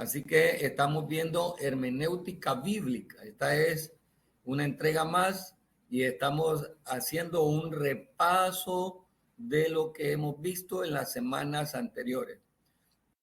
Así que estamos viendo hermenéutica bíblica. Esta es una entrega más y estamos haciendo un repaso de lo que hemos visto en las semanas anteriores.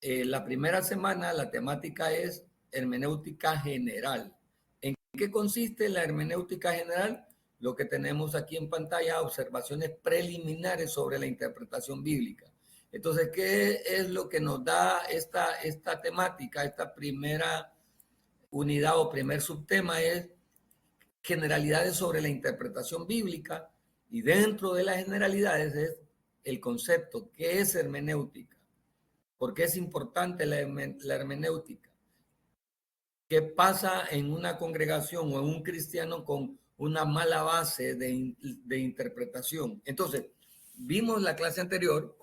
La primera semana la temática es hermenéutica general. ¿En qué consiste la hermenéutica general? Lo que tenemos aquí en pantalla, observaciones preliminares sobre la interpretación bíblica. Entonces, ¿qué es lo que nos da esta temática? Esta primera unidad o primer subtema es generalidades sobre la interpretación bíblica, y dentro de las generalidades es el concepto, ¿qué es hermenéutica? ¿Por qué es importante la hermenéutica? ¿Qué pasa en una congregación o en un cristiano con una mala base de interpretación? Entonces, vimos la clase anterior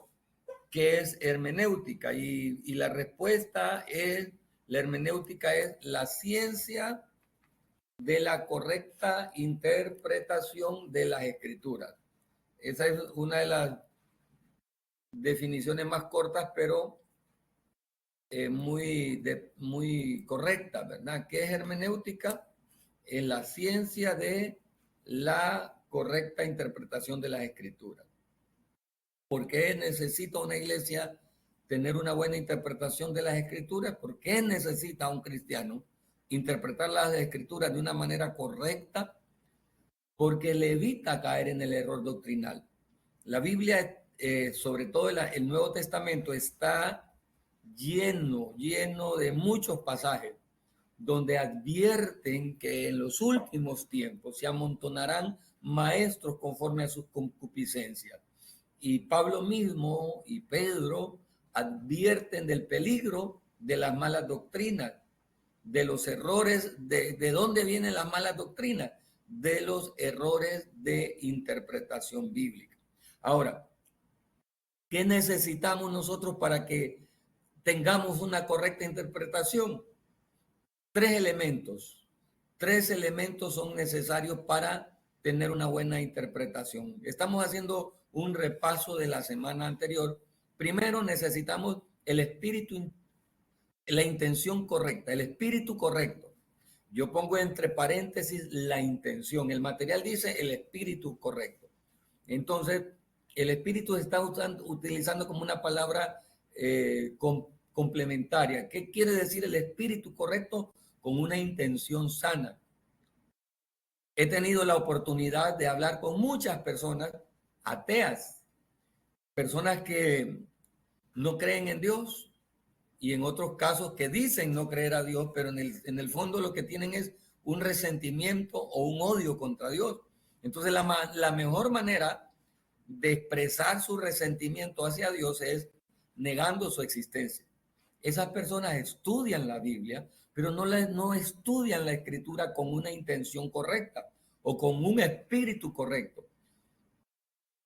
que es hermenéutica y la respuesta es, la hermenéutica es la ciencia de la correcta interpretación de las escrituras. Esa es una de las definiciones más cortas, pero muy correcta, ¿verdad? ¿Qué es hermenéutica? Es la ciencia de la correcta interpretación de las escrituras. ¿Por qué necesita una iglesia tener una buena interpretación de las escrituras? ¿Por qué necesita un cristiano interpretar las escrituras de una manera correcta? Porque le evita caer en el error doctrinal. La Biblia, sobre todo el Nuevo Testamento, está lleno de muchos pasajes donde advierten que en los últimos tiempos se amontonarán maestros conforme a sus concupiscencias. Y Pablo mismo y Pedro advierten del peligro de las malas doctrinas, de los errores, de dónde vienen las malas doctrinas, de los errores de interpretación bíblica. Ahora, ¿qué necesitamos nosotros para que tengamos una correcta interpretación? Tres elementos son necesarios para tener una buena interpretación. Estamos haciendo un repaso de la semana anterior. Primero necesitamos el espíritu, la intención correcta, el espíritu correcto. Yo pongo entre paréntesis la intención. El material dice el espíritu correcto. Entonces, el espíritu se está utilizando como una palabra complementaria. ¿Qué quiere decir el espíritu correcto? Con una intención sana. He tenido la oportunidad de hablar con muchas personas ateas, personas que no creen en Dios, y en otros casos que dicen no creer a Dios, pero en el fondo lo que tienen es un resentimiento o un odio contra Dios. Entonces la mejor manera de expresar su resentimiento hacia Dios es negando su existencia. Esas personas estudian la Biblia, pero no estudian la Escritura con una intención correcta o con un espíritu correcto.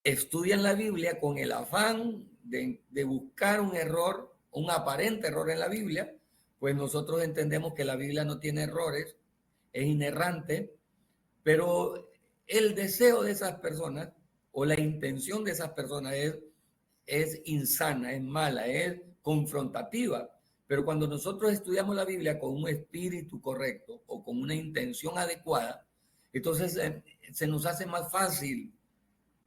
Estudian la Biblia con el afán de buscar un error, un aparente error en la Biblia, pues nosotros entendemos que la Biblia no tiene errores, es inerrante, pero el deseo de esas personas o la intención de esas personas es insana, es mala, es confrontativa. Pero cuando nosotros estudiamos la Biblia con un espíritu correcto o con una intención adecuada, entonces se nos hace más fácil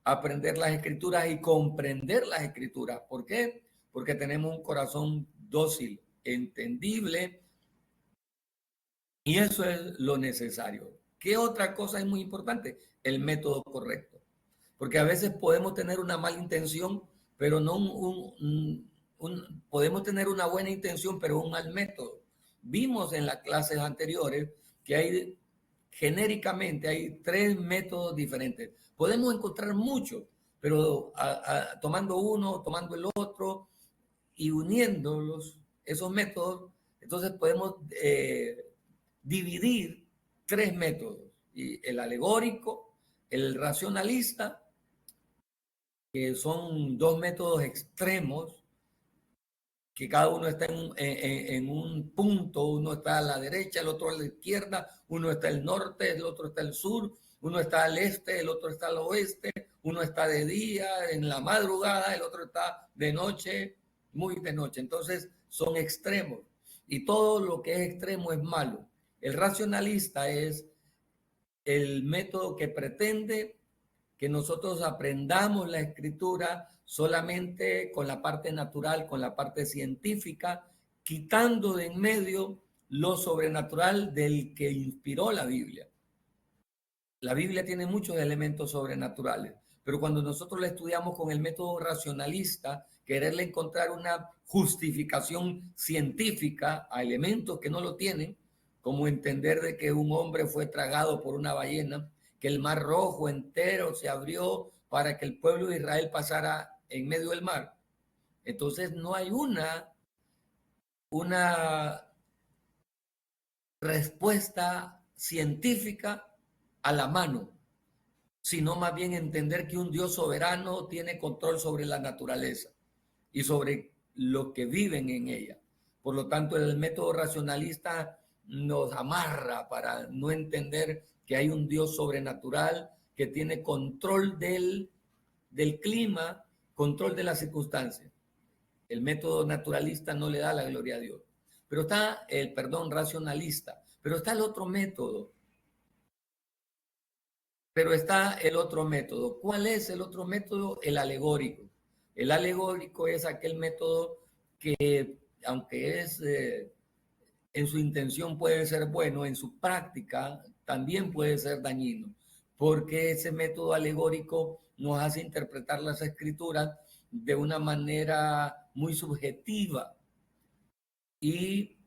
aprender las escrituras y comprender las escrituras. ¿Por qué? Porque tenemos un corazón dócil, entendible, y eso es lo necesario. ¿Qué otra cosa es muy importante? El método correcto. Porque a veces podemos tener una mala intención, pero no podemos tener una buena intención, pero un mal método. Vimos en las clases anteriores que genéricamente hay tres métodos diferentes. Podemos encontrar muchos, pero tomando uno, tomando el otro y uniéndolos, esos métodos, entonces podemos dividir tres métodos: y el alegórico, el racionalista, que son dos métodos extremos, que cada uno está en un punto. Uno está a la derecha, el otro a la izquierda, uno está al norte, el otro está al sur, uno está al este, el otro está al oeste, uno está de día, en la madrugada, el otro está de noche, muy de noche. Entonces son extremos. y todo lo que es extremo es malo. El racionalista es el método que pretende que nosotros aprendamos la escritura solamente con la parte natural, con la parte científica, quitando de en medio lo sobrenatural del que inspiró la Biblia. La Biblia tiene muchos elementos sobrenaturales, pero cuando nosotros la estudiamos con el método racionalista, quererle encontrar una justificación científica a elementos que no lo tienen, como entender de que un hombre fue tragado por una ballena, que el mar Rojo entero se abrió para que el pueblo de Israel pasara en medio del mar. Entonces no hay una respuesta científica a la mano, sino más bien entender que un Dios soberano tiene control sobre la naturaleza y sobre los que viven en ella. Por lo tanto, el método racionalista nos amarra para no entender que hay un Dios sobrenatural que tiene control del clima, control de las circunstancias. El método naturalista no le da la gloria a Dios. Pero está el perdón racionalista, pero está el otro método. Pero está el otro método. ¿Cuál es el otro método? El alegórico. El alegórico es aquel método que, aunque es en su intención puede ser bueno, en su práctica también puede ser dañino, porque ese método alegórico nos hace interpretar las escrituras de una manera muy subjetiva y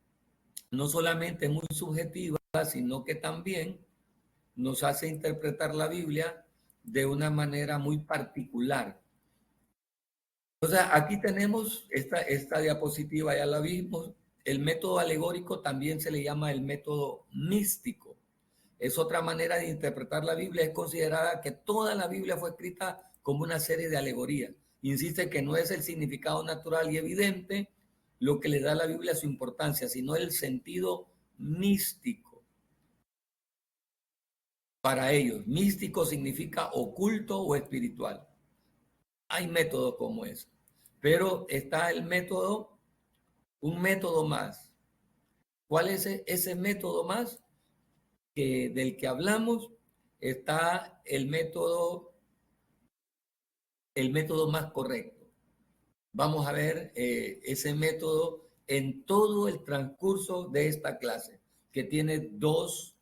no solamente muy subjetiva, sino que también nos hace interpretar la Biblia de una manera muy particular. O sea, aquí tenemos esta diapositiva, ya la vimos. El método alegórico también se le llama el método místico. Es otra manera de interpretar la Biblia. Es considerada que toda la Biblia fue escrita como una serie de alegorías. Insiste que no es el significado natural y evidente lo que le da a la Biblia su importancia, sino el sentido místico. Para ellos, místico significa oculto o espiritual. Hay métodos como ese, pero está el método, un método más. ¿Cuál es ese método más del que hablamos? Está el método más correcto. Vamos a ver ese método en todo el transcurso de esta clase, que tiene dos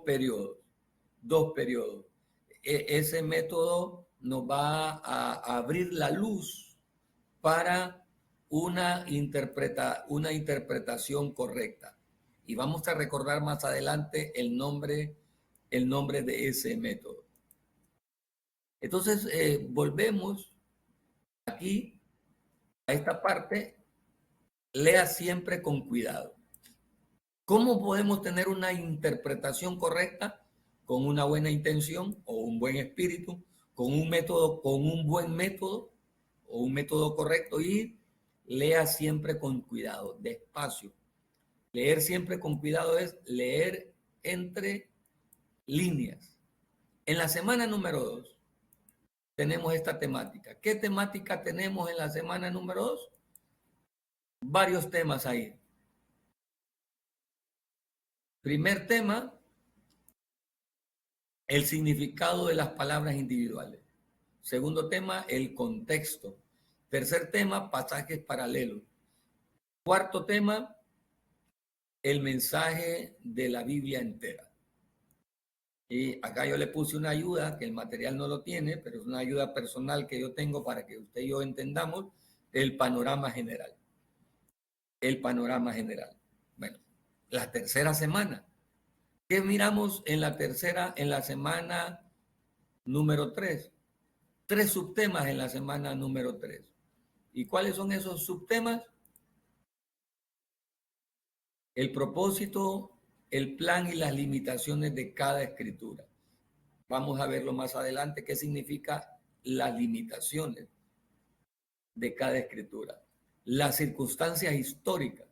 periodos. Ese método nos va a abrir la luz para una interpretación correcta. Y vamos a recordar más adelante el nombre de ese método. Entonces, volvemos aquí a esta parte. Lea siempre con cuidado. ¿Cómo podemos tener una interpretación correcta? Con una buena intención o un buen espíritu, con un método, con un buen método o un método correcto, y lea siempre con cuidado, despacio. Leer siempre con cuidado es leer entre líneas. En la semana número 2 tenemos esta temática. ¿Qué temática tenemos en la semana número 2? Varios temas ahí. Primer tema, el significado de las palabras individuales. Segundo tema, el contexto. Tercer tema, pasajes paralelos. Cuarto tema, el mensaje de la Biblia entera. Y acá yo le puse una ayuda, que el material no lo tiene, pero es una ayuda personal que yo tengo para que usted y yo entendamos el panorama general. El panorama general. Bueno, la tercera semana. ¿Qué miramos en la semana número 3? 3 subtemas en la semana número 3. ¿Y cuáles son esos subtemas? El propósito, el plan y las limitaciones de cada escritura. Vamos a verlo más adelante, qué significa las limitaciones de cada escritura. Las circunstancias históricas,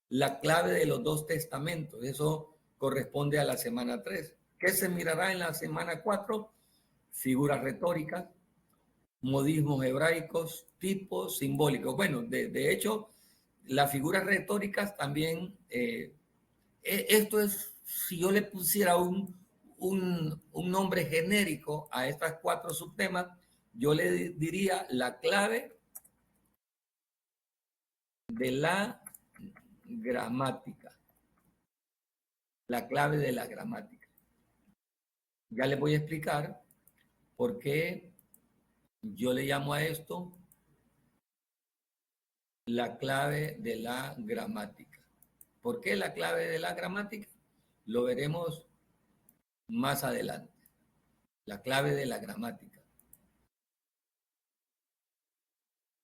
la clave de los 2 testamentos, eso corresponde a la semana 3. ¿Qué se mirará en la semana 4? Figuras retóricas, modismos hebraicos, tipos simbólicos. Bueno, de hecho, Las figuras retóricas también, esto es, si yo le pusiera un nombre genérico a estas 4 subtemas, yo le diría la clave de la gramática. La clave de la gramática. Ya les voy a explicar por qué yo le llamo a esto la clave de la gramática. ¿Por qué la clave de la gramática? Lo veremos más adelante. La clave de la gramática.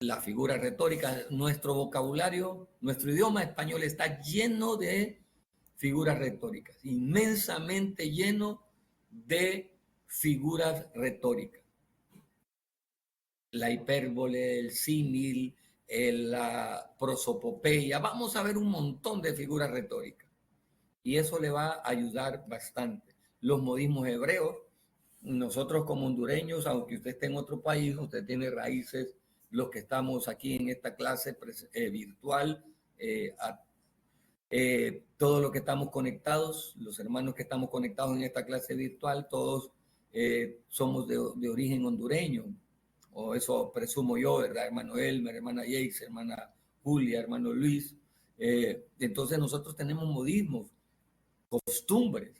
La figura retórica, nuestro vocabulario, nuestro idioma español está lleno de figuras retóricas, inmensamente lleno de figuras retóricas. La hipérbole, el símil, la prosopopeya, vamos a ver un montón de figuras retóricas y eso le va a ayudar bastante. Los modismos hebreos, nosotros como hondureños, aunque usted esté en otro país, usted tiene raíces, los que estamos aquí en esta clase virtual, todos los que estamos conectados, los hermanos que estamos conectados en esta clase virtual, todos somos de origen hondureño, o eso presumo yo, ¿verdad? Hermano Elmer, hermana Yates, hermana Julia, hermano Luis. Entonces nosotros tenemos modismos, costumbres.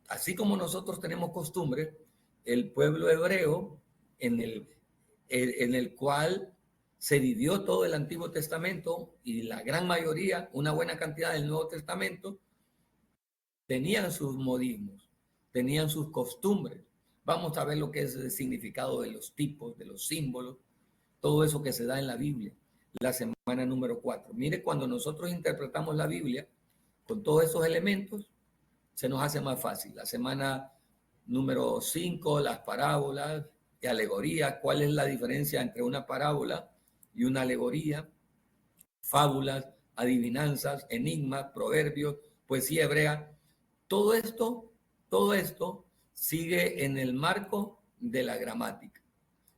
Así como nosotros tenemos costumbres, el pueblo hebreo, en el cual se vivió todo el Antiguo Testamento y la gran mayoría, una buena cantidad del Nuevo Testamento, tenían sus modismos, tenían sus costumbres. Vamos a ver lo que es el significado de los tipos, de los símbolos, todo eso que se da en la Biblia, la semana número 4. Mire, cuando nosotros interpretamos la Biblia con todos esos elementos, se nos hace más fácil. La semana número 5, las parábolas y alegorías, cuál es la diferencia entre una parábola y una alegoría, fábulas, adivinanzas, enigmas, proverbios, poesía hebrea. Todo esto sigue en el marco de la gramática.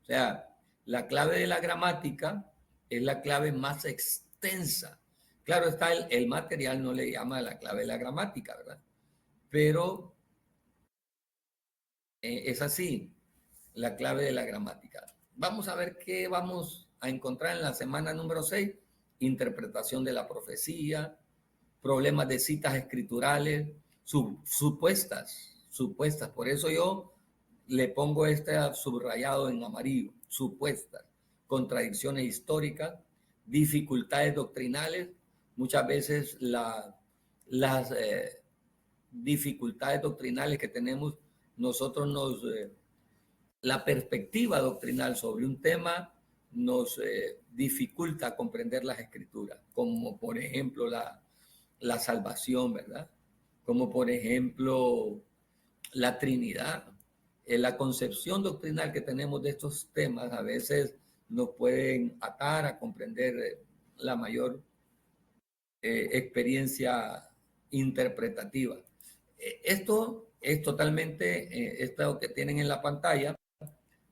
O sea, la clave de la gramática es la clave más extensa. Claro está, el material no le llama la clave de la gramática, ¿verdad? Pero es así, la clave de la gramática. Vamos a ver qué vamos a encontrar en la semana número 6. Interpretación de la profecía, problemas de citas escriturales, supuestas. Por eso yo le pongo este subrayado en amarillo, supuestas, contradicciones históricas, dificultades doctrinales. Muchas veces las dificultades doctrinales que tenemos nosotros la perspectiva doctrinal sobre un tema nos dificulta comprender las escrituras, como por ejemplo la salvación, ¿verdad? Como por ejemplo la Trinidad. La concepción doctrinal que tenemos de estos temas a veces nos pueden atar a comprender la mayor experiencia interpretativa. Esto es totalmente, esto que tienen en la pantalla,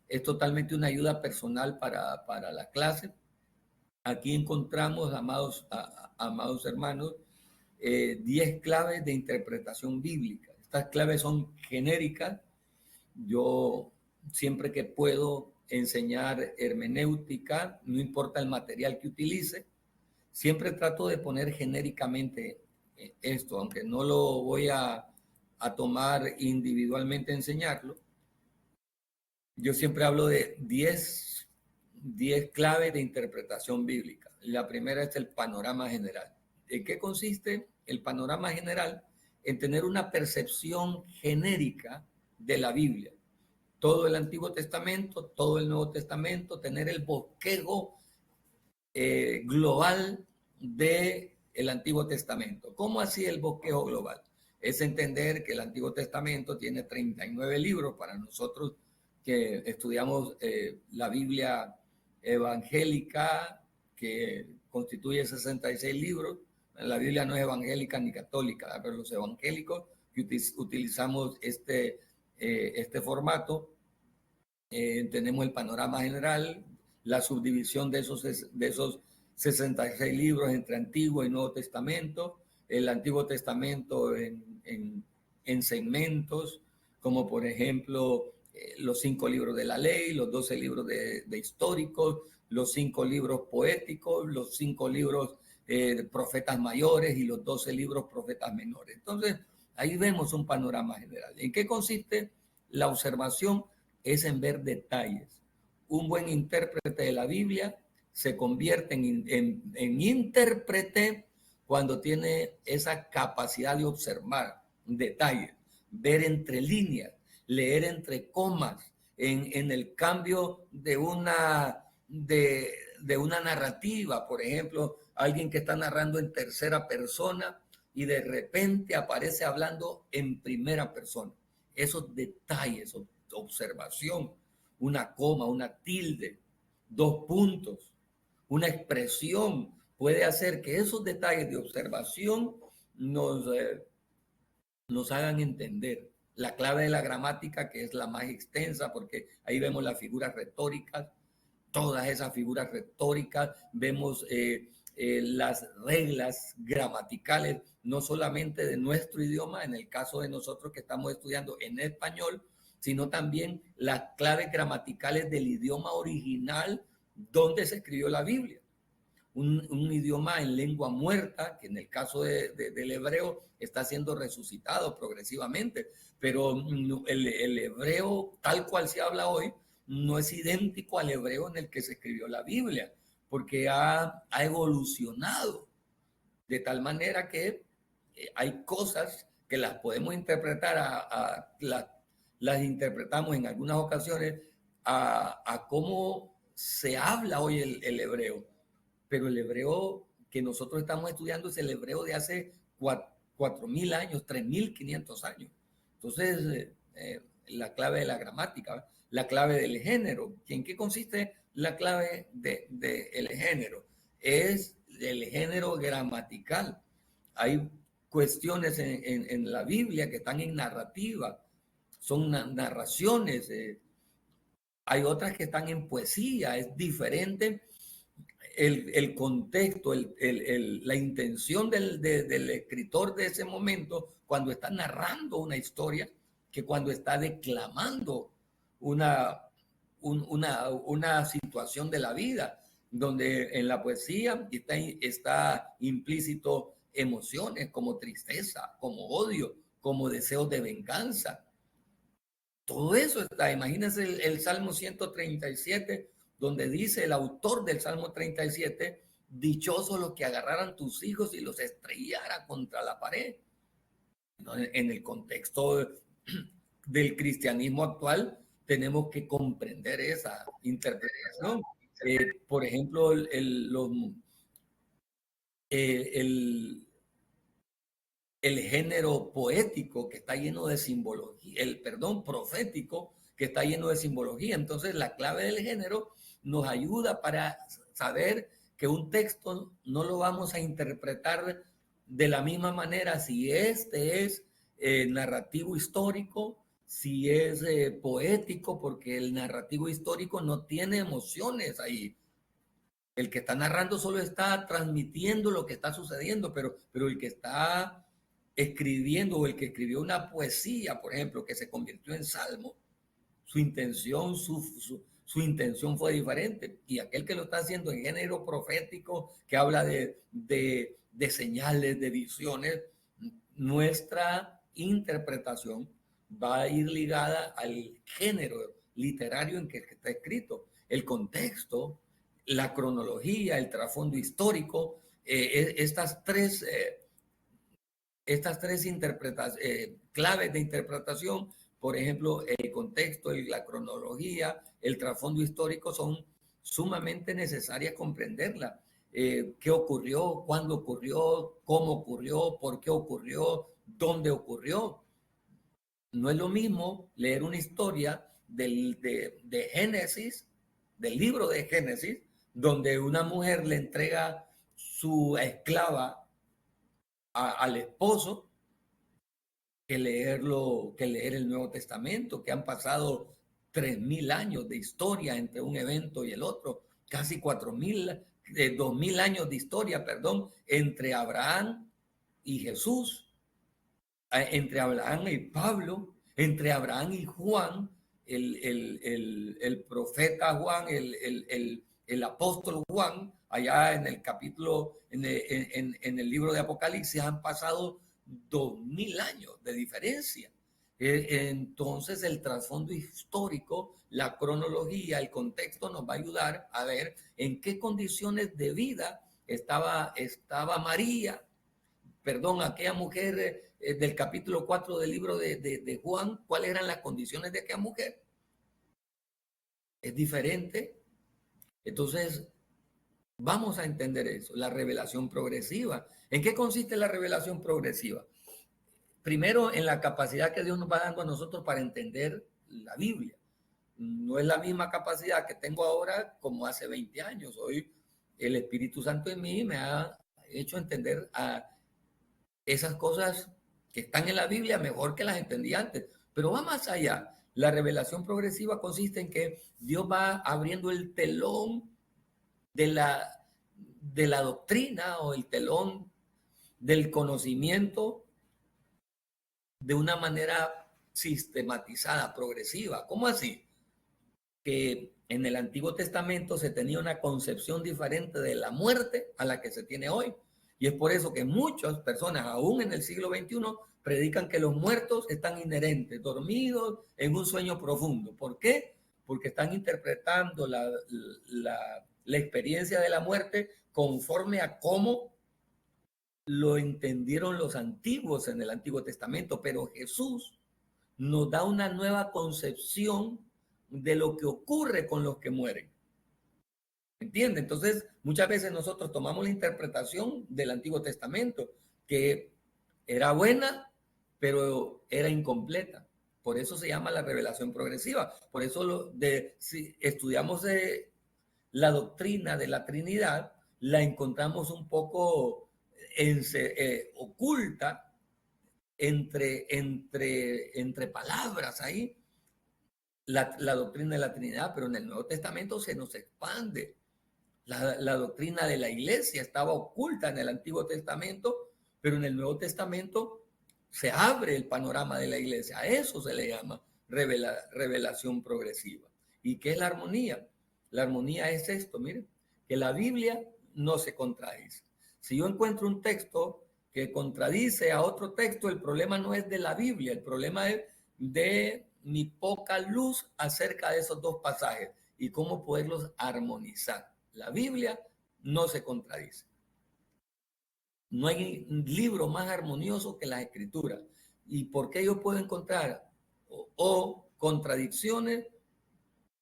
es totalmente una ayuda personal para la clase. Aquí encontramos, amados hermanos, 10 claves de interpretación bíblica. Estas claves son genéricas. Yo siempre que puedo enseñar hermenéutica, no importa el material que utilice, siempre trato de poner genéricamente esto, aunque no lo voy a tomar individualmente a enseñarlo. Yo siempre hablo de 10 claves de interpretación bíblica. La primera es el panorama general. ¿En qué consiste el panorama general? En tener una percepción genérica de la Biblia. Todo el Antiguo Testamento, todo el Nuevo Testamento, tener el bosquejo global del Antiguo Testamento. ¿Cómo así el bosquejo global? Es entender que el Antiguo Testamento tiene 39 libros para nosotros que estudiamos la Biblia evangélica, que constituye 66 libros. La Biblia no es evangélica ni católica, pero los evangélicos que utilizamos este formato, tenemos el panorama general, la subdivisión de esos 66 libros entre Antiguo y Nuevo Testamento, el Antiguo Testamento en segmentos, como por ejemplo los 5 libros de la ley, los 12 libros de históricos, los 5 libros poéticos, los 5 libros de profetas mayores y los 12 libros profetas menores. Entonces, ahí vemos un panorama general. ¿En qué consiste la observación? Es en ver detalles. Un buen intérprete de la Biblia se convierte en intérprete cuando tiene esa capacidad de observar detalles, ver entre líneas, leer entre comas, en el cambio de una narrativa. Por ejemplo, alguien que está narrando en tercera persona y de repente aparece hablando en primera persona. Esos detalles, observación, una coma, una tilde, 2 puntos, una expresión, puede hacer que esos detalles de observación nos hagan entender la clave de la gramática, que es la más extensa, porque ahí vemos las figuras retóricas, todas esas figuras retóricas, vemos las reglas gramaticales, no solamente de nuestro idioma, en el caso de nosotros que estamos estudiando en español, sino también las claves gramaticales del idioma original donde se escribió la Biblia. Un idioma en lengua muerta, que en el caso del hebreo está siendo resucitado progresivamente, pero el hebreo tal cual se habla hoy no es idéntico al hebreo en el que se escribió la Biblia, porque ha evolucionado de tal manera que hay cosas que las podemos interpretar, las interpretamos en algunas ocasiones a cómo se habla hoy el hebreo, pero el hebreo que nosotros estamos estudiando es el hebreo de hace 4.000 años, 3.500 años. Entonces, la clave de la gramática, la clave del género. ¿En qué consiste la clave del género? Es el género gramatical. Hay cuestiones en la Biblia que están en narrativa, son narraciones, hay otras que están en poesía, es diferente el contexto, la intención del escritor de ese momento cuando está narrando una historia que cuando está declamando una situación de la vida, donde en la poesía está implícito emociones como tristeza, como odio, como deseos de venganza. Todo eso está. Imagínense el Salmo 137, donde dice el autor del Salmo 37, dichosos los que agarraran tus hijos y los estrellara contra la pared. En el contexto del cristianismo actual, tenemos que comprender esa interpretación. Por ejemplo, el género poético que está lleno de simbología, profético que está lleno de simbología. Entonces, la clave del género nos ayuda para saber que un texto no lo vamos a interpretar de la misma manera si este es narrativo histórico, si es poético, porque el narrativo histórico no tiene emociones ahí. El que está narrando solo está transmitiendo lo que está sucediendo, pero el que está escribiendo o el que escribió una poesía, por ejemplo, que se convirtió en salmo, su intención, su intención fue diferente. Y aquel que lo está haciendo en género profético, que habla de señales, de visiones, nuestra interpretación va a ir ligada al género literario en que está escrito, el contexto, la cronología, el trasfondo histórico, estas tres claves de interpretación, por ejemplo, el contexto, la cronología, el trasfondo histórico, son sumamente necesarias comprenderla. ¿Qué ocurrió? ¿Cuándo ocurrió? ¿Cómo ocurrió? ¿Por qué ocurrió? ¿Dónde ocurrió? No es lo mismo leer una historia de Génesis, del libro de Génesis, donde una mujer le entrega su esclava al esposo, que leer el Nuevo Testamento, que han pasado 3.000 años de historia entre un evento y el otro, casi 4.000, 2000 años de historia, perdón, entre Abraham y Jesús, entre Abraham y Pablo, entre Abraham y Juan, el profeta Juan, el apóstol Juan, allá en el capítulo, en el libro de Apocalipsis, han pasado 2000 años de diferencia. Entonces el trasfondo histórico, la cronología, el contexto nos va a ayudar a ver en qué condiciones de vida estaba María, perdón, aquella mujer del capítulo 4 del libro de Juan, cuáles eran las condiciones de aquella mujer. Es diferente. Entonces, vamos a entender eso, la revelación progresiva. ¿En qué consiste la revelación progresiva? Primero, en la capacidad que Dios nos va dando a nosotros para entender la Biblia. No es la misma capacidad que tengo ahora como hace 20 años. Hoy el Espíritu Santo en mí me ha hecho entender a esas cosas que están en la Biblia mejor que las entendí antes. Pero va más allá. La revelación progresiva consiste en que Dios va abriendo el telón de la doctrina o el telón del conocimiento de una manera sistematizada, progresiva. ¿Cómo así? Que en el Antiguo Testamento se tenía una concepción diferente de la muerte a la que se tiene hoy. Y es por eso que muchas personas, aún en el siglo XXI, predican que los muertos están inherentes, dormidos en un sueño profundo. ¿Por qué? Porque están interpretando la experiencia de la muerte conforme a cómo lo entendieron los antiguos en el Antiguo Testamento. Pero Jesús nos da una nueva concepción de lo que ocurre con los que mueren. ¿Entiende? Entonces, muchas veces nosotros tomamos la interpretación del Antiguo Testamento, que era buena, pero era incompleta. Por eso se llama la revelación progresiva. Por eso si estudiamos la doctrina de la Trinidad, la encontramos un poco oculta entre palabras ahí, la doctrina de la Trinidad, pero en el Nuevo Testamento se nos expande. La doctrina de la iglesia estaba oculta en el Antiguo Testamento, pero en el Nuevo Testamento se abre el panorama de la iglesia. A eso se le llama revelación progresiva. ¿Y qué es la armonía? La armonía es esto, miren, que la Biblia no se contradice. Si yo encuentro un texto que contradice a otro texto, el problema no es de la Biblia, el problema es de mi poca luz acerca de esos dos pasajes y cómo poderlos armonizar. La Biblia no se contradice. No hay libro más armonioso que las Escrituras. ¿Y por qué yo puedo encontrar o contradicciones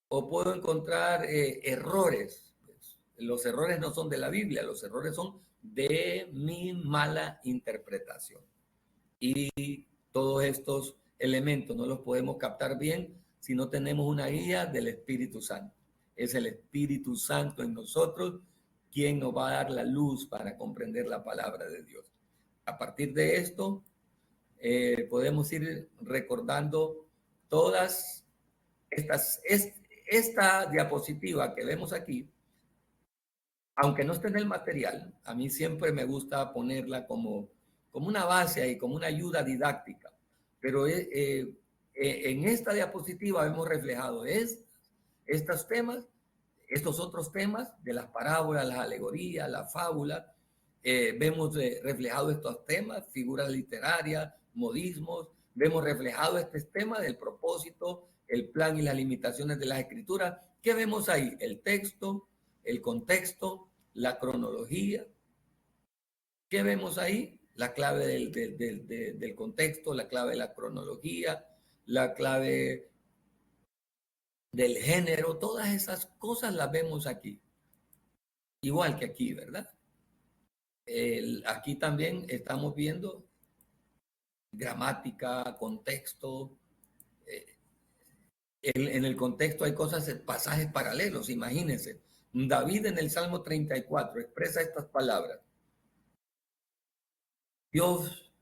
o puedo encontrar errores? Los errores no son de la Biblia, los errores son de mi mala interpretación. Y todos estos elementos no los podemos captar bien si no tenemos una guía del Espíritu Santo. Es el Espíritu Santo en nosotros quien nos va a dar la luz para comprender la palabra de Dios. A partir de esto, podemos ir recordando todas esta diapositiva que vemos aquí, aunque no esté en el material, a mí siempre me gusta ponerla como una base y como una ayuda didáctica. Pero en esta diapositiva hemos reflejado estos temas, estos otros temas de las parábolas, las alegorías, la fábula. Vemos reflejado estos temas, figuras literarias, modismos. Vemos reflejado este tema del propósito, el plan y las limitaciones de las escrituras. ¿Qué vemos ahí? El texto, el contexto, la cronología. ¿Qué vemos ahí? La clave del contexto, la clave de la cronología, la clave del género, todas esas cosas las vemos aquí. Igual que aquí, ¿verdad? Aquí también estamos viendo gramática, contexto. En el contexto hay cosas, pasajes paralelos, imagínense. David en el Salmo 34 expresa estas palabras. Dios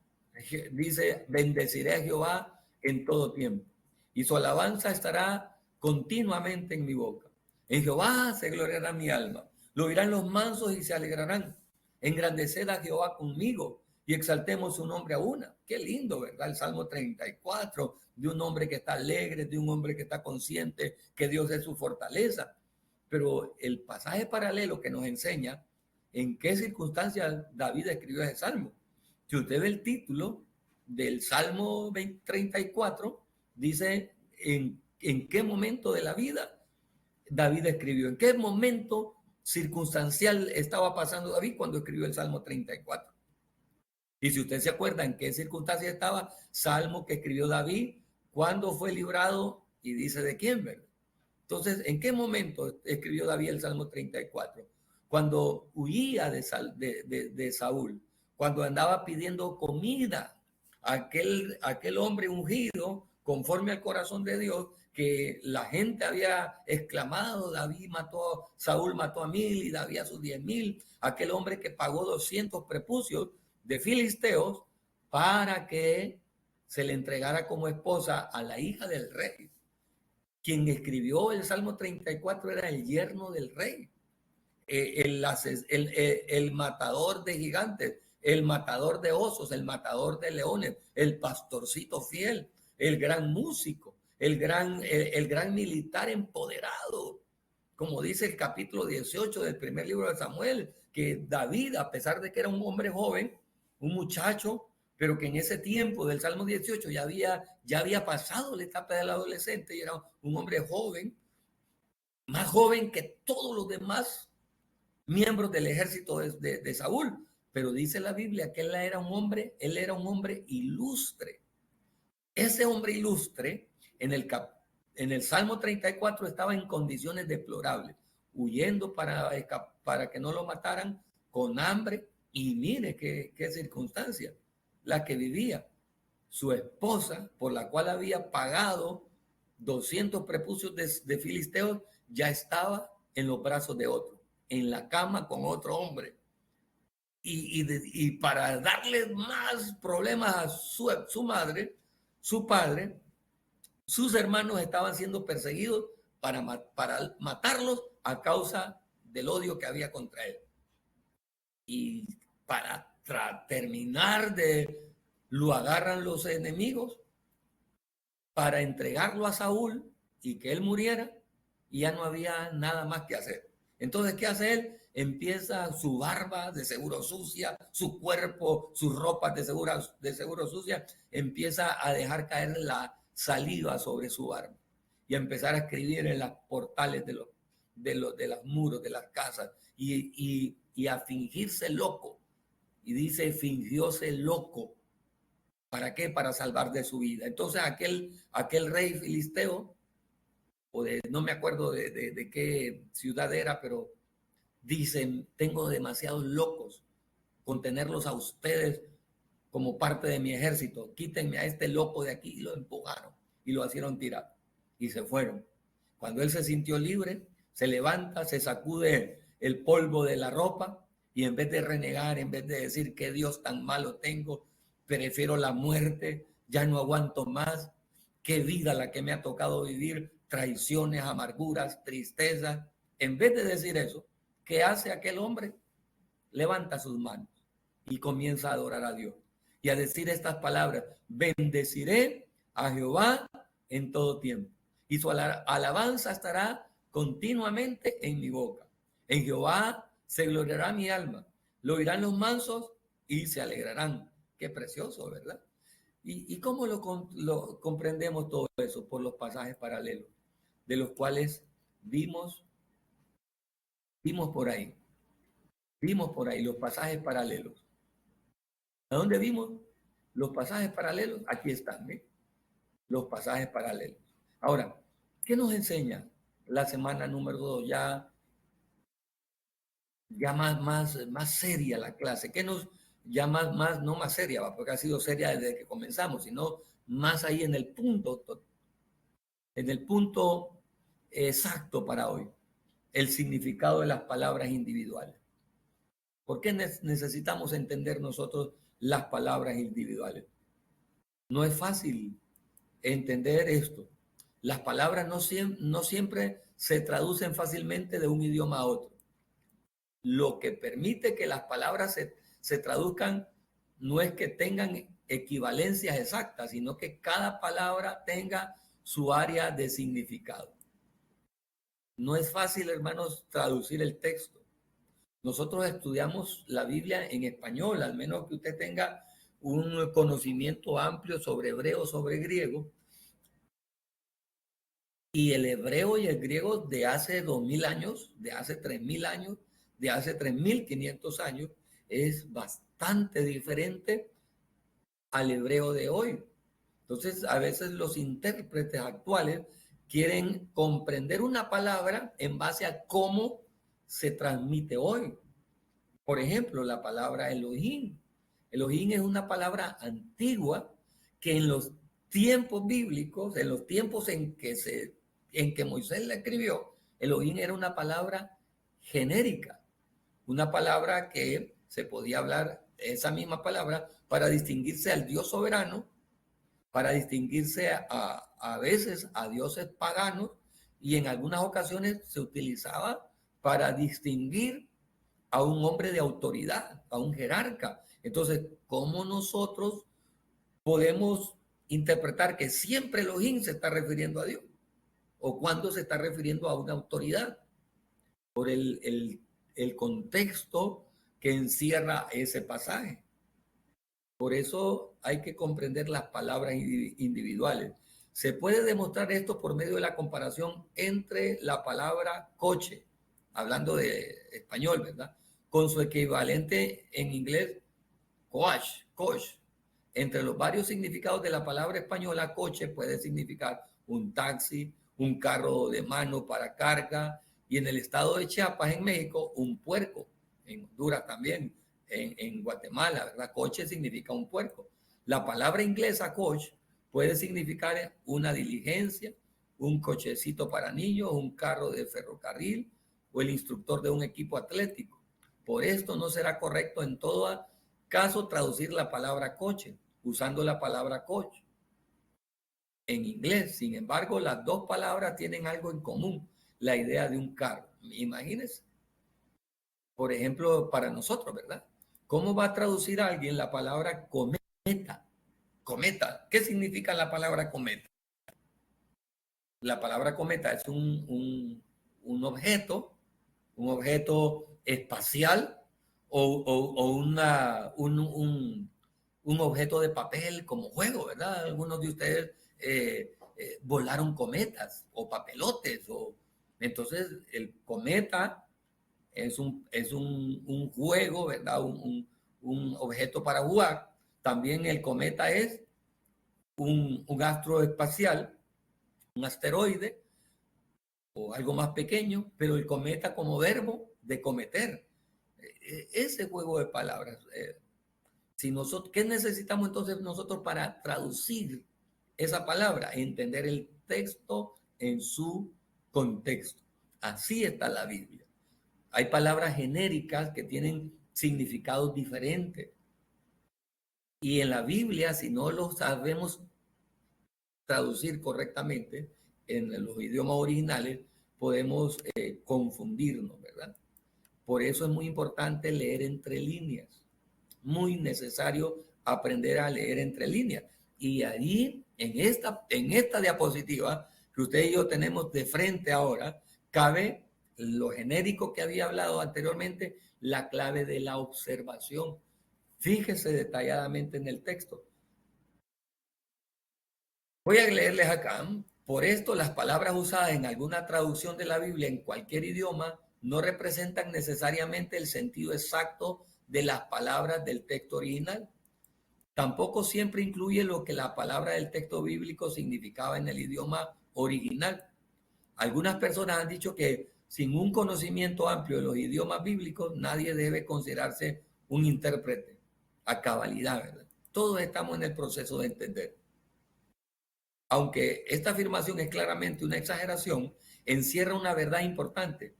dice, bendeciré a Jehová en todo tiempo y su alabanza estará continuamente en mi boca. En Jehová se gloriará mi alma. Lo oirán los mansos y se alegrarán. Engrandeced a Jehová conmigo y exaltemos su nombre a una. Qué lindo, ¿verdad? El Salmo 34, de un hombre que está alegre, de un hombre que está consciente que Dios es su fortaleza. Pero el pasaje paralelo que nos enseña en qué circunstancias David escribió ese salmo. Si usted ve el título del Salmo 34, dice en qué momento de la vida David escribió, en qué momento circunstancial estaba pasando David cuando escribió el Salmo 34. Y si usted se acuerda en qué circunstancia estaba, salmo que escribió David, cuándo fue librado y dice de quién, ¿verdad? Entonces, ¿en qué momento escribió David el Salmo 34? Cuando huía de Saúl, cuando andaba pidiendo comida, aquel hombre ungido, conforme al corazón de Dios, que la gente había exclamado, Saúl mató a 1000 y David a sus 10,000, aquel hombre que pagó 200 prepucios de filisteos para que se le entregara como esposa a la hija del rey. Quien escribió el Salmo 34 era el yerno del rey, el matador de gigantes, el matador de osos, el matador de leones, el pastorcito fiel, el gran músico, el gran militar empoderado. Como dice el capítulo 18 del primer libro de Samuel, que David, a pesar de que era un hombre joven, un muchacho, pero que en ese tiempo del Salmo 18 ya había pasado la etapa del adolescente y era un hombre joven, más joven que todos los demás miembros del ejército de Saúl. Pero dice la Biblia que él era un hombre ilustre. Ese hombre ilustre en el Salmo 34 estaba en condiciones deplorables, huyendo para que no lo mataran, con hambre, y mire qué circunstancia la que vivía. Su esposa, por la cual había pagado 200 prepucios de filisteos, ya estaba en los brazos de otro, en la cama con otro hombre. Y para darle más problemas a su madre, su padre, sus hermanos estaban siendo perseguidos para matarlos a causa del odio que había contra él. Y para terminar lo agarran los enemigos para entregarlo a Saúl y que él muriera, y ya no había nada más que hacer. Entonces, ¿qué hace él? Empieza su barba de seguro sucia, su cuerpo, sus ropas de seguro sucia, empieza a dejar caer la saliva sobre su barba y a empezar a escribir en las portales de los muros de las casas y a fingirse loco. Y dice, fingióse loco. ¿Para qué? Para salvar de su vida. Entonces aquel rey filisteo, no me acuerdo de qué ciudad era, pero dicen, tengo demasiados locos con tenerlos a ustedes como parte de mi ejército. Quítenme a este loco de aquí. Y lo empujaron y lo hicieron tirar y se fueron. Cuando él se sintió libre, se levanta, se sacude el polvo de la ropa y en vez de renegar, en vez de decir qué Dios tan malo tengo, prefiero la muerte, ya no aguanto más, qué vida la que me ha tocado vivir, traiciones, amarguras, tristezas. En vez de decir eso, ¿qué hace aquel hombre? Levanta sus manos y comienza a adorar a Dios y a decir estas palabras: bendeciré a Jehová en todo tiempo y su alabanza estará continuamente en mi boca. En Jehová se gloriará mi alma, lo oirán los mansos y se alegrarán. Qué precioso, ¿verdad? ¿Y cómo lo comprendemos todo eso? Por los pasajes paralelos, de los cuales vimos por ahí. Vimos por ahí los pasajes paralelos. ¿A dónde vimos los pasajes paralelos? Aquí están, ¿eh? Los pasajes paralelos. Ahora, ¿qué nos enseña la semana número 2? Ya más seria la clase. ¿Qué nos llama no más seria, porque ha sido seria desde que comenzamos, sino más ahí en el punto exacto para hoy, el significado de las palabras individuales. ¿Por qué necesitamos entender nosotros las palabras individuales? No es fácil entender esto. Las palabras no siempre se traducen fácilmente de un idioma a otro. lo que permite que las palabras se traduzcan no es que tengan equivalencias exactas, sino que cada palabra tenga su área de significado. No es fácil, hermanos, traducir el texto. Nosotros estudiamos la Biblia en español, al menos que usted tenga un conocimiento amplio sobre hebreo, sobre griego. Y el hebreo y el griego de hace 2000 años, de hace 3000 años, de hace 3500 años, es bastante diferente al hebreo de hoy. Entonces, a veces los intérpretes actuales quieren comprender una palabra en base a cómo se transmite hoy. Por ejemplo, la palabra Elohim. Elohim es una palabra antigua que en los tiempos bíblicos, en los tiempos en que Moisés la escribió, Elohim era una palabra genérica, una palabra que se podía hablar, esa misma palabra, para distinguirse al Dios soberano, para distinguirse a veces a dioses paganos, y en algunas ocasiones se utilizaba para distinguir a un hombre de autoridad, a un jerarca. Entonces, ¿cómo nosotros podemos interpretar que siempre Elohim se está refiriendo a Dios? ¿O cuando se está refiriendo a una autoridad? Por el contexto que encierra ese pasaje. Por eso hay que comprender las palabras individuales. Se puede demostrar esto por medio de la comparación entre la palabra coche, hablando de español, ¿verdad?, con su equivalente en inglés, coach. Entre los varios significados de la palabra española, coche puede significar un taxi, un carro de mano para carga, y en el estado de Chiapas, en México, un puerco. En Honduras también, en Guatemala, ¿verdad? Coche significa un puerco. La palabra inglesa coach puede significar una diligencia, un cochecito para niños, un carro de ferrocarril o el instructor de un equipo atlético. Por esto no será correcto en todo caso traducir la palabra coche usando la palabra coach en inglés. Sin embargo, las dos palabras tienen algo en común, la idea de un carro. Imagínense, por ejemplo, para nosotros, ¿verdad? ¿Cómo va a traducir a alguien la palabra cometa? Cometa, ¿qué significa la palabra cometa? La palabra cometa es un objeto espacial o un objeto de papel como juego, ¿verdad? Algunos de ustedes volaron cometas o papelotes. Entonces, el cometa es un juego, ¿verdad? Un objeto para jugar. También el cometa es un astro espacial, un asteroide o algo más pequeño, pero el cometa como verbo de cometer. Ese juego de palabras. Si nosotros, ¿qué necesitamos entonces nosotros para traducir esa palabra? Entender el texto en su contexto. Así está la Biblia. Hay palabras genéricas que tienen significados diferentes. Y en la Biblia, si no lo sabemos traducir correctamente en los idiomas originales, podemos confundirnos, ¿verdad? Por eso es muy importante leer entre líneas. Muy necesario aprender a leer entre líneas. Y ahí, en esta diapositiva que usted y yo tenemos de frente ahora, cabe lo genérico que había hablado anteriormente, la clave de la observación. Fíjese detalladamente en el texto. Voy a leerles acá. Por esto, las palabras usadas en alguna traducción de la Biblia en cualquier idioma no representan necesariamente el sentido exacto de las palabras del texto original. Tampoco siempre incluye lo que la palabra del texto bíblico significaba en el idioma original. Algunas personas han dicho que sin un conocimiento amplio de los idiomas bíblicos, nadie debe considerarse un intérprete a cabalidad, ¿verdad? Todos estamos en el proceso de entender. Aunque esta afirmación es claramente una exageración, encierra una verdad importante,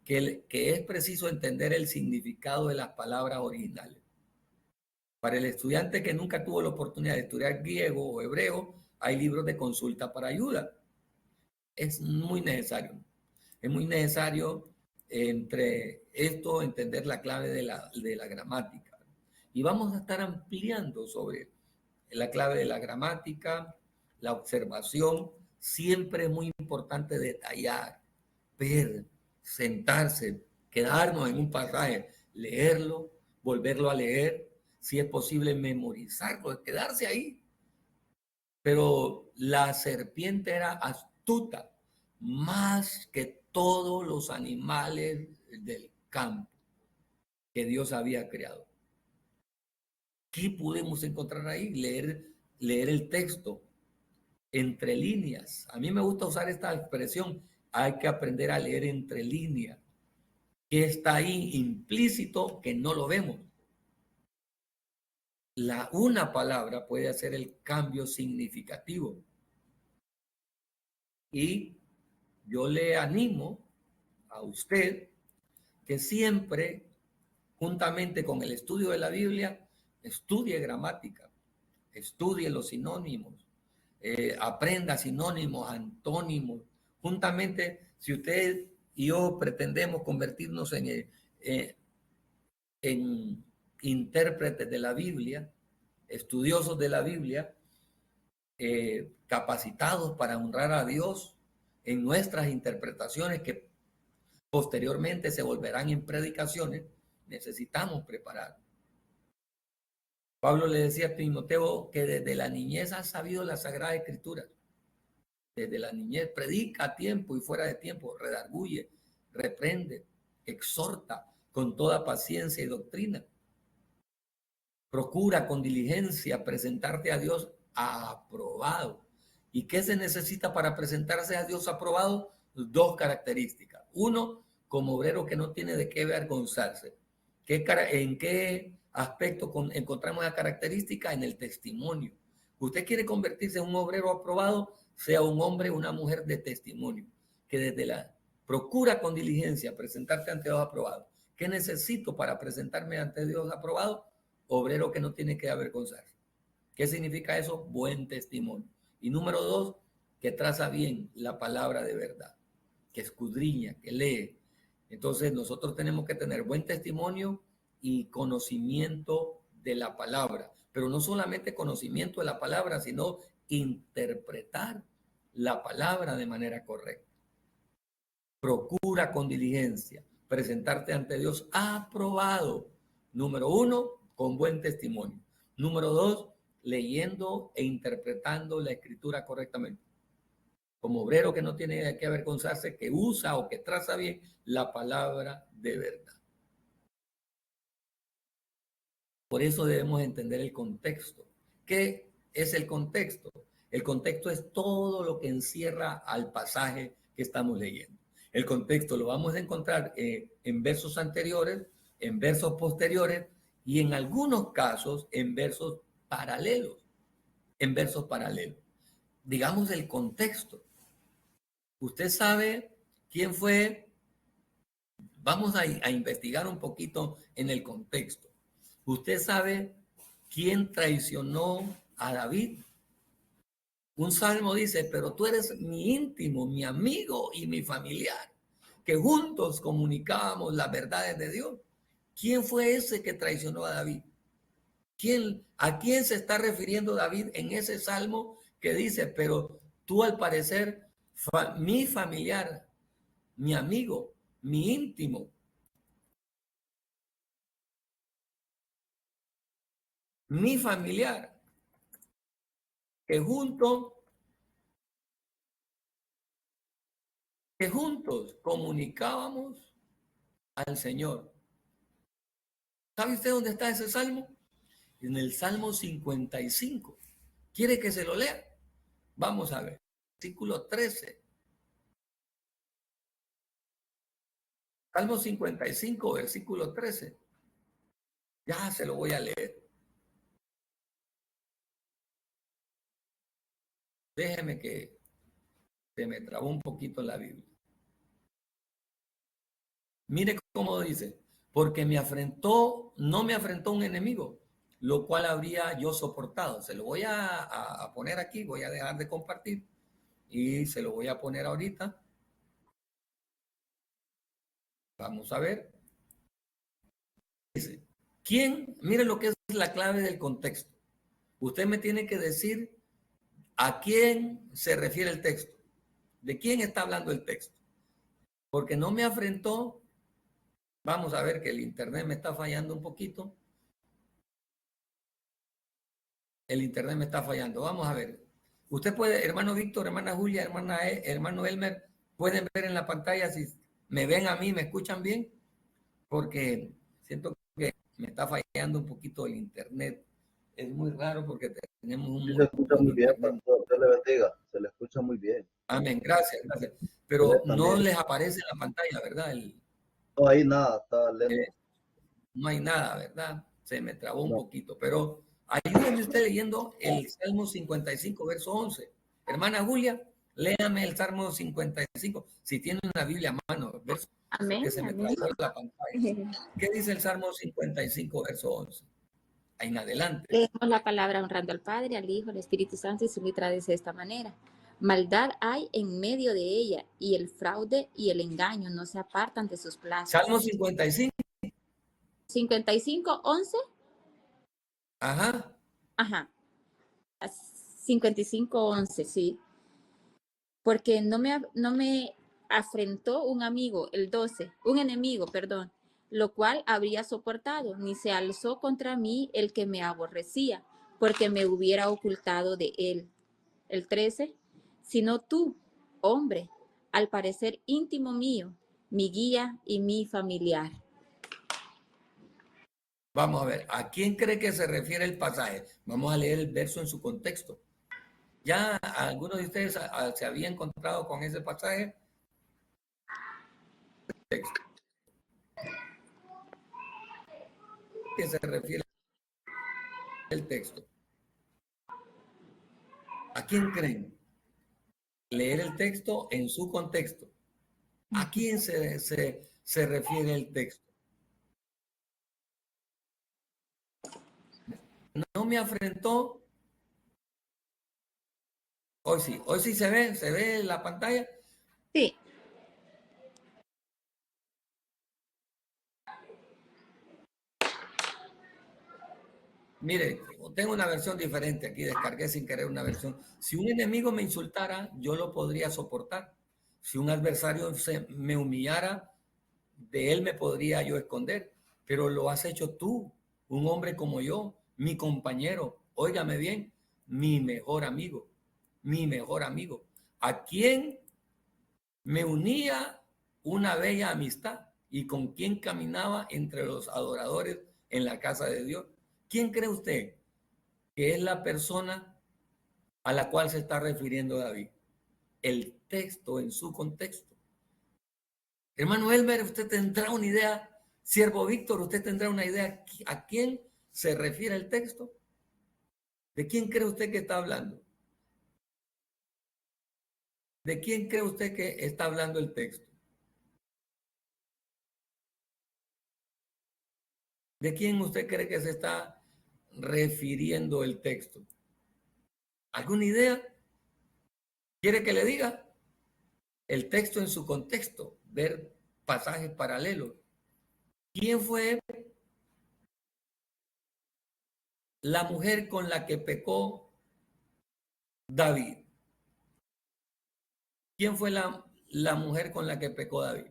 que es preciso entender el significado de las palabras originales. Para el estudiante que nunca tuvo la oportunidad de estudiar griego o hebreo, hay libros de consulta para ayuda. Es muy necesario entre esto, entender la clave de la gramática. Y vamos a estar ampliando sobre la clave de la gramática, la observación. Siempre es muy importante detallar, ver, sentarse, quedarnos en un pasaje, leerlo, volverlo a leer, si es posible memorizarlo, quedarse ahí. Pero la serpiente era astuta, más que todos los animales del campo que Dios había creado. ¿Qué podemos encontrar ahí? Leer el texto entre líneas. A mí me gusta usar esta expresión. Hay que aprender a leer entre líneas. ¿Qué está ahí implícito que no lo vemos? Una palabra puede hacer el cambio significativo. Y yo le animo a usted que siempre, juntamente con el estudio de la Biblia, estudie gramática, estudie los sinónimos, aprenda sinónimos, antónimos. Juntamente, si usted y yo pretendemos convertirnos en intérpretes de la Biblia, estudiosos de la Biblia, capacitados para honrar a Dios en nuestras interpretaciones que posteriormente se volverán en predicaciones, necesitamos preparar. Pablo le decía a Timoteo que desde la niñez ha sabido la Sagrada Escritura. Desde la niñez predica a tiempo y fuera de tiempo, redarguye, reprende, exhorta con toda paciencia y doctrina. Procura con diligencia presentarte a Dios aprobado. ¿Y qué se necesita para presentarse a Dios aprobado? Dos características. Uno, como obrero que no tiene de qué avergonzarse. ¿En qué aspecto encontramos la característica? En el testimonio. Usted quiere convertirse en un obrero aprobado, sea un hombre o una mujer de testimonio, que desde la procura con diligencia presentarte ante Dios aprobado. ¿Qué necesito para presentarme ante Dios aprobado? Obrero que no tiene que avergonzarse. ¿Qué significa eso? Buen testimonio. Y número dos, que traza bien la palabra de verdad, que escudriña, que lee. Entonces nosotros tenemos que tener buen testimonio y conocimiento de la palabra, pero no solamente conocimiento de la palabra, sino interpretar la palabra de manera correcta. Procura con diligencia presentarte ante Dios aprobado. Número uno, con buen testimonio. Número dos, leyendo e interpretando la escritura correctamente. Como obrero que no tiene que avergonzarse, que usa o que traza bien la palabra de verdad. Por eso debemos entender el contexto. ¿Qué es el contexto? El contexto es todo lo que encierra al pasaje que estamos leyendo. El contexto lo vamos a encontrar en versos anteriores, en versos posteriores y en algunos casos en versos paralelos. En versos paralelos. Digamos el contexto. Usted sabe quién fue. Vamos a investigar un poquito en el contexto. Usted sabe quién traicionó a David. Un salmo dice, pero tú eres mi íntimo, mi amigo y mi familiar, que juntos comunicábamos las verdades de Dios. ¿Quién fue ese que traicionó a David? ¿A quién se está refiriendo David en ese salmo que dice, pero tú al parecer, mi familiar, mi amigo, mi íntimo, mi familiar, que juntos comunicábamos al Señor? ¿Sabe usted dónde está ese salmo? En el Salmo 55. ¿Quiere que se lo lea? Vamos a ver. Versículo 13. Salmo 55, versículo 13. Ya se lo voy a leer. Déjeme que se me trabó un poquito la Biblia. Mire cómo dice, porque no me afrentó un enemigo, lo cual habría yo soportado. Se lo voy a poner aquí, voy a dejar de compartir y se lo voy a poner ahorita. Vamos a ver. Dice, ¿quién? Mire lo que es la clave del contexto. Usted me tiene que decir a quién se refiere el texto. ¿De quién está hablando el texto? Porque no me afrentó. Vamos a ver que el internet me está fallando un poquito. El internet me está fallando. Vamos a ver. Usted puede, hermano Víctor, hermana Julia, hermano Elmer, pueden ver en la pantalla si me ven a mí, me escuchan bien, porque siento que me está fallando un poquito el internet. Es muy raro porque tenemos un Sí, se muy escucha buen muy bien, internet. pastor. Dios le bendiga. Se le escucha muy bien. Amén, gracias, gracias. Pero Usted no también. les aparece en la pantalla, ¿verdad? No hay nada, está Eh, lento. no hay nada, ¿verdad? Se me trabó un No. poquito, pero ayúdeme usted leyendo el Salmo 55, verso 11. Hermana Julia, léame el Salmo 55, si tiene una Biblia a mano, verso, porque Amén, se me amén. trabó la pantalla. ¿Qué dice el Salmo 55, verso 11? Ahí en adelante. Leemos la palabra honrando al Padre, al Hijo, al Espíritu Santo, y su letra dice de esta manera. Maldad hay en medio de ella, y el fraude y el engaño no se apartan de sus plazas. Salmo 55. 55, 11. Ajá. Ajá. 55, 11, sí. Porque no me afrentó un amigo, el 12, un enemigo, perdón, lo cual habría soportado, ni se alzó contra mí el que me aborrecía, porque me hubiera ocultado de él. El 13, sino tú, hombre, al parecer íntimo mío, mi guía y mi familiar. Vamos a ver, ¿a quién cree que se refiere el pasaje? Vamos a leer el verso en su contexto. ¿Ya algunos de ustedes se había encontrado con ese pasaje? ¿Qué se refiere el texto? ¿A quién creen? Leer el texto en su contexto. ¿A quién se refiere el texto? No me afrentó. Hoy sí se ve la pantalla. Sí. Mire, tengo una versión diferente aquí, descargué sin querer una versión. Si un enemigo me insultara, yo lo podría soportar. Si un adversario me humillara, de él me podría yo esconder. Pero lo has hecho tú, un hombre como yo, mi compañero, óigame bien, mi mejor amigo, mi mejor amigo, a quien me unía una bella amistad y con quien caminaba entre los adoradores en la casa de Dios. ¿Quién cree usted que es la persona a la cual se está refiriendo David? El texto en su contexto. Hermano Elmer, usted tendrá una idea, siervo Víctor, usted tendrá una idea a quién se refiere el texto. ¿De quién cree usted que está hablando? ¿De quién cree usted que está hablando el texto? ¿De quién usted cree que se está refiriendo el texto? ¿Alguna idea? ¿Quiere que le diga? El texto en su contexto, ver pasajes paralelos. ¿Quién fue la mujer con la que pecó David? ¿Quién fue la mujer con la que pecó David?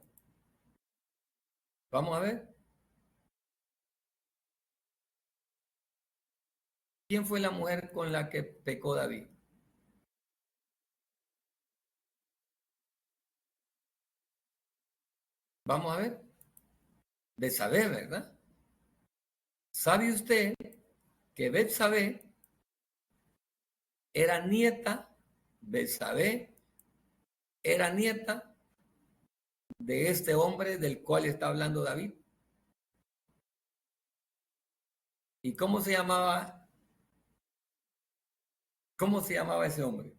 Vamos a ver. ¿Quién fue la mujer con la que pecó David? Vamos a ver. Betsabé, ¿verdad? ¿Sabe usted que Betsabé era nieta, Betsabé era nieta de este hombre del cual está hablando David? ¿Y cómo se llamaba ese hombre?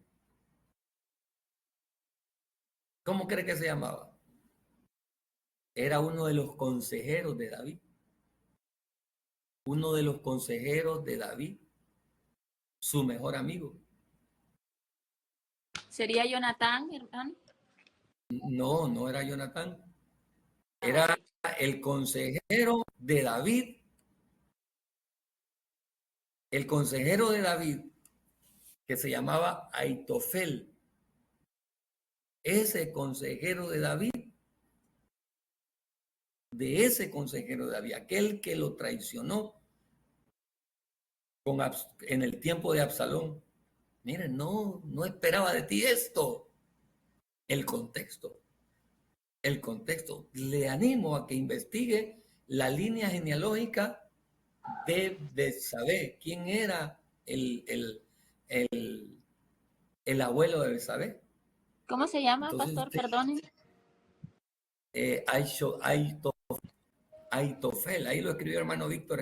¿Cómo cree que se llamaba? Era uno de los consejeros de David. Uno de los consejeros de David, su mejor amigo. ¿Sería Jonatán, hermano? No, no era Jonatán. Era el consejero de David. El consejero de David, que se llamaba Aitofel. Ese consejero de David, de ese consejero de David, aquel que lo traicionó en el tiempo de Absalón. Miren, no esperaba de ti esto. El contexto. Le animo a que investigue la línea genealógica de Betsabé. ¿Quién era el abuelo de Betsabé? ¿Cómo se llama, Entonces, pastor? Perdone. Aitofel, ahí lo escribió hermano Víctor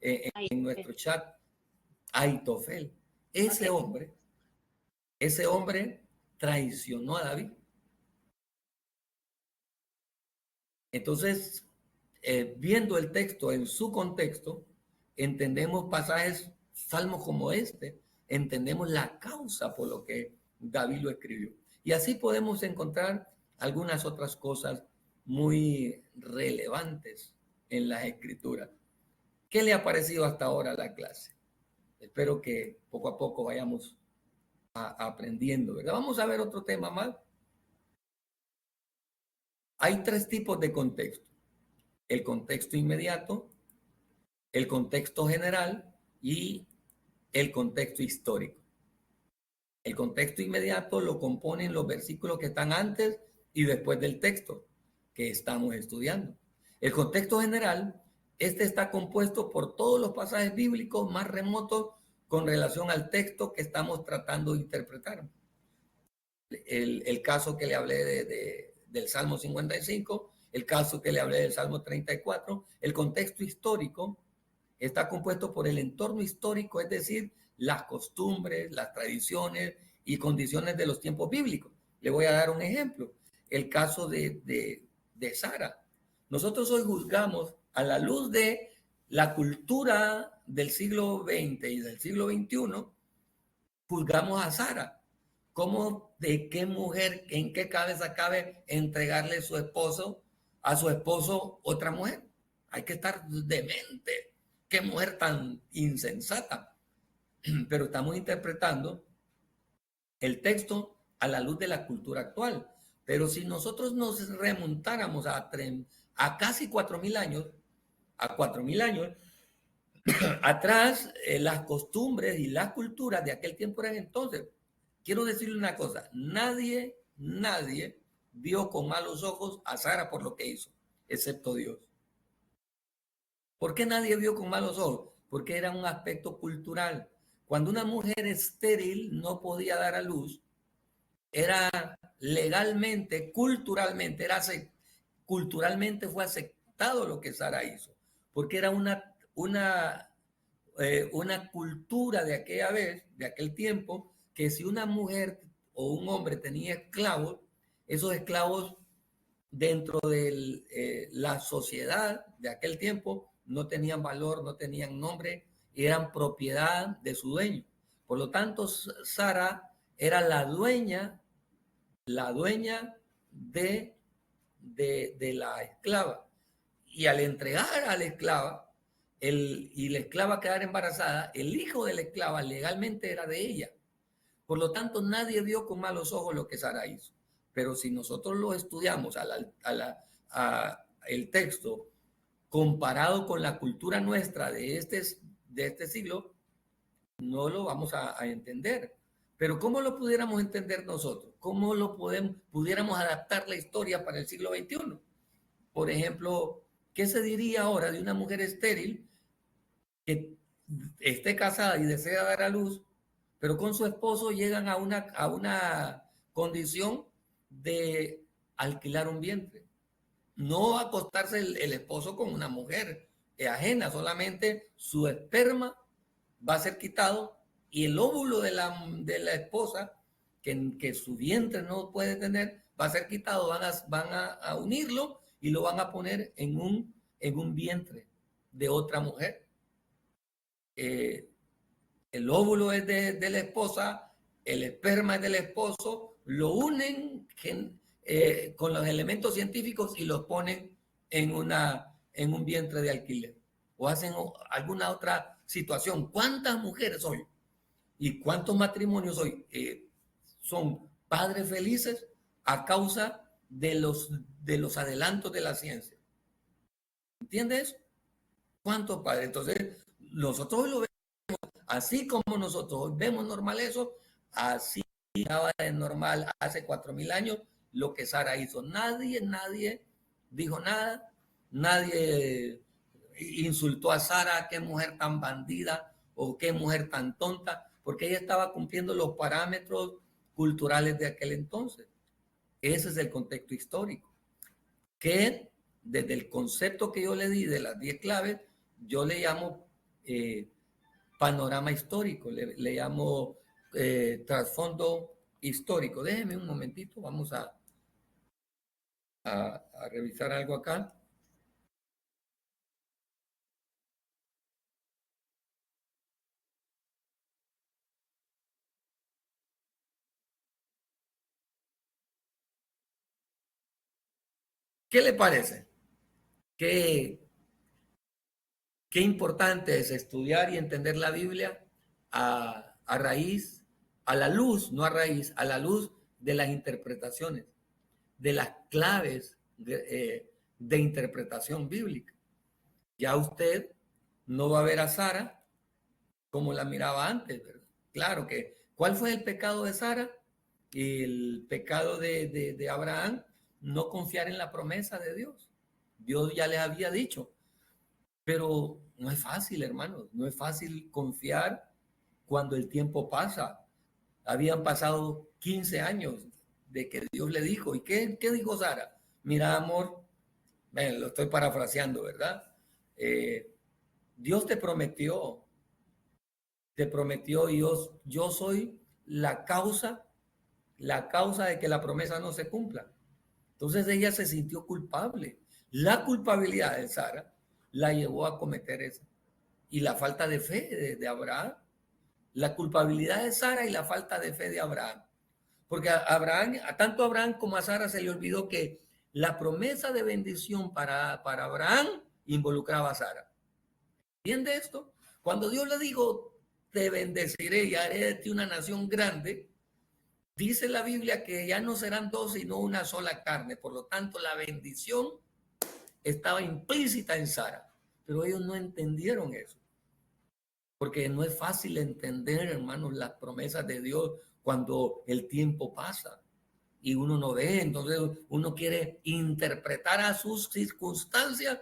en nuestro chat. Aitofel. Ese hombre traicionó a David. Entonces, viendo el texto en su contexto, entendemos pasajes, salmos como este, entendemos la causa por lo que David lo escribió. Y así podemos encontrar algunas otras cosas muy relevantes en las escrituras. ¿Qué le ha parecido hasta ahora la clase? Espero que poco a poco vayamos aprendiendo, ¿verdad? Vamos a ver otro tema más. Hay 3 tipos de contexto: el contexto inmediato, el contexto general y el contexto histórico. El contexto inmediato lo componen los versículos que están antes y después del texto que estamos estudiando. El contexto general, este está compuesto por todos los pasajes bíblicos más remotos con relación al texto que estamos tratando de interpretar. El caso que le hablé del Salmo 55, el caso que le hablé del Salmo 34, el contexto histórico está compuesto por el entorno histórico, es decir, las costumbres, las tradiciones y condiciones de los tiempos bíblicos. Le voy a dar un ejemplo, el caso de Sara. Nosotros hoy juzgamos a la luz de la cultura del siglo XX y del siglo XXI, juzgamos a Sara. ¿Cómo, de qué mujer, en qué cabeza cabe entregarle a su esposo otra mujer? Hay que estar demente. Qué mujer tan insensata. Pero estamos interpretando el texto a la luz de la cultura actual. Pero si nosotros nos remontáramos a casi 4.000 años, atrás, las costumbres y las culturas de aquel tiempo eran entonces. Quiero decirle una cosa, nadie vio con malos ojos a Sara por lo que hizo, excepto Dios. ¿Por qué nadie vio con malos ojos? Porque era un aspecto cultural. Cuando una mujer estéril no podía dar a luz, era legalmente, culturalmente fue aceptado lo que Sara hizo, porque era una cultura de aquella vez, de aquel tiempo, que si una mujer o un hombre tenía esclavos, esos esclavos dentro de la sociedad de aquel tiempo no tenían valor, no tenían nombre, eran propiedad de su dueño. Por lo tanto, Sara era la dueña de la esclava. Y al entregar a la esclava, y la esclava quedar embarazada, el hijo de la esclava legalmente era de ella. Por lo tanto, nadie vio con malos ojos lo que Sara hizo. Pero si nosotros lo estudiamos el texto comparado con la cultura nuestra de este siglo, no lo vamos a entender. Pero ¿cómo lo pudiéramos entender nosotros? ¿Cómo pudiéramos adaptar la historia para el siglo XXI? Por ejemplo, ¿qué se diría ahora de una mujer estéril que esté casada y desea dar a luz, pero con su esposo llegan a una condición de alquilar un vientre? No acostarse el esposo con una mujer ajena, solamente su esperma va a ser quitado y el óvulo de la esposa, que su vientre no puede tener, va a ser quitado, van a unirlo y lo van a poner en un vientre de otra mujer. El óvulo es de la esposa, el esperma es del esposo, lo unen con los elementos científicos y los ponen en un vientre de alquiler o hacen alguna otra situación. ¿Cuántas mujeres hoy y cuántos matrimonios hoy son padres felices a causa de los adelantos de la ciencia? ¿Entiendes? ¿Cuántos padres? Entonces, nosotros lo vemos así como nosotros hoy vemos normal eso, así estaba de normal hace 4.000 años lo que Sara hizo. Nadie dijo nada, nadie insultó a Sara, qué mujer tan bandida o qué mujer tan tonta, porque ella estaba cumpliendo los parámetros culturales de aquel entonces. Ese es el contexto histórico, que desde el concepto que yo le di de las 10 claves, yo le llamo panorama histórico, le llamo trasfondo histórico. Déjenme un momentito, vamos a revisar algo acá. ¿Qué le parece? Qué importante es estudiar y entender la Biblia a raíz, a la luz, no a raíz, a la luz de las interpretaciones, de las claves de interpretación bíblica. Ya usted no va a ver a Sara como la miraba antes, ¿verdad? Claro que, ¿cuál fue el pecado de Sara? El pecado de Abraham, no confiar en la promesa de Dios. Dios ya les había dicho, pero no es fácil, hermanos, no es fácil confiar cuando el tiempo pasa. Habían pasado 15 años de que Dios le dijo. ¿Y qué dijo Sara? Mira, amor, lo estoy parafraseando, ¿verdad? Dios te prometió y yo soy la causa de que la promesa no se cumpla. Entonces ella se sintió culpable. La culpabilidad de Sara la llevó a cometer eso. Y la falta de fe de Abraham. La culpabilidad de Sara y la falta de fe de Abraham. Porque tanto a Abraham como a Sara se le olvidó que la promesa de bendición para Abraham involucraba a Sara. ¿Entiende esto? Cuando Dios le dijo, te bendeciré y haré de ti una nación grande, dice la Biblia que ya no serán dos, sino una sola carne. Por lo tanto, la bendición estaba implícita en Sara. Pero ellos no entendieron eso. Porque no es fácil entender, hermanos, las promesas de Dios cuando el tiempo pasa y uno no ve. Entonces uno quiere interpretar a sus circunstancias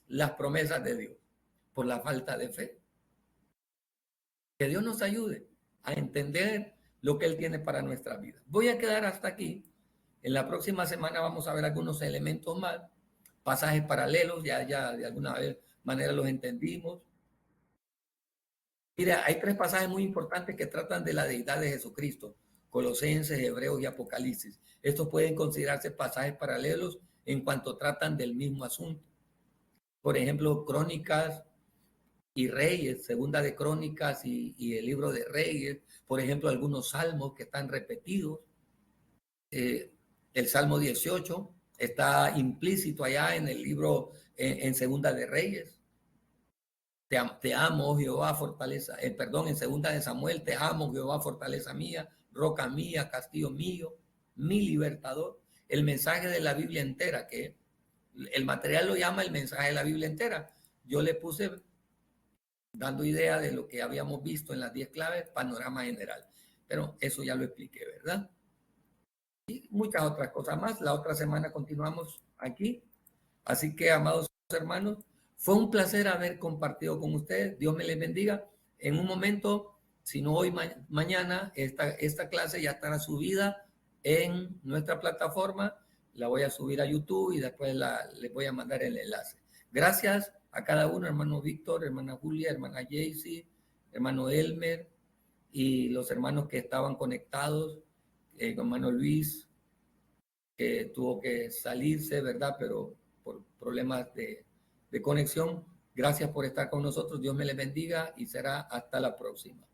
las promesas de Dios por la falta de fe. Que Dios nos ayude a entender lo que Él tiene para nuestra vida. Voy a quedar hasta aquí. En la próxima semana vamos a ver algunos elementos más, pasajes paralelos, ya de alguna manera los entendimos. Mira, hay 3 pasajes muy importantes que tratan de la deidad de Jesucristo: Colosenses, Hebreos y Apocalipsis. Estos pueden considerarse pasajes paralelos en cuanto tratan del mismo asunto. Por ejemplo, Crónicas y Reyes, Segunda de Crónicas y el libro de Reyes. Por ejemplo, algunos salmos que están repetidos. El Salmo 18 está implícito allá en el libro, en Segunda de Reyes. Te amo, Jehová, fortaleza. En Segunda de Samuel, te amo, Jehová, fortaleza mía, roca mía, castillo mío, mi libertador. El mensaje de la Biblia entera, que el material lo llama el mensaje de la Biblia entera. Yo le puse, dando idea de lo que habíamos visto en las 10 claves, panorama general. Pero eso ya lo expliqué, ¿verdad? Y muchas otras cosas más. La otra semana continuamos aquí. Así que, amados hermanos, fue un placer haber compartido con ustedes. Dios me les bendiga. En un momento, si no hoy, mañana, esta clase ya estará subida en nuestra plataforma. La voy a subir a YouTube y después les voy a mandar el enlace. Gracias a cada uno, hermano Víctor, hermana Julia, hermana Jaycee, hermano Elmer y los hermanos que estaban conectados, hermano Luis, que tuvo que salirse, ¿verdad? Pero por problemas de conexión. Gracias por estar con nosotros. Dios me les bendiga y será hasta la próxima.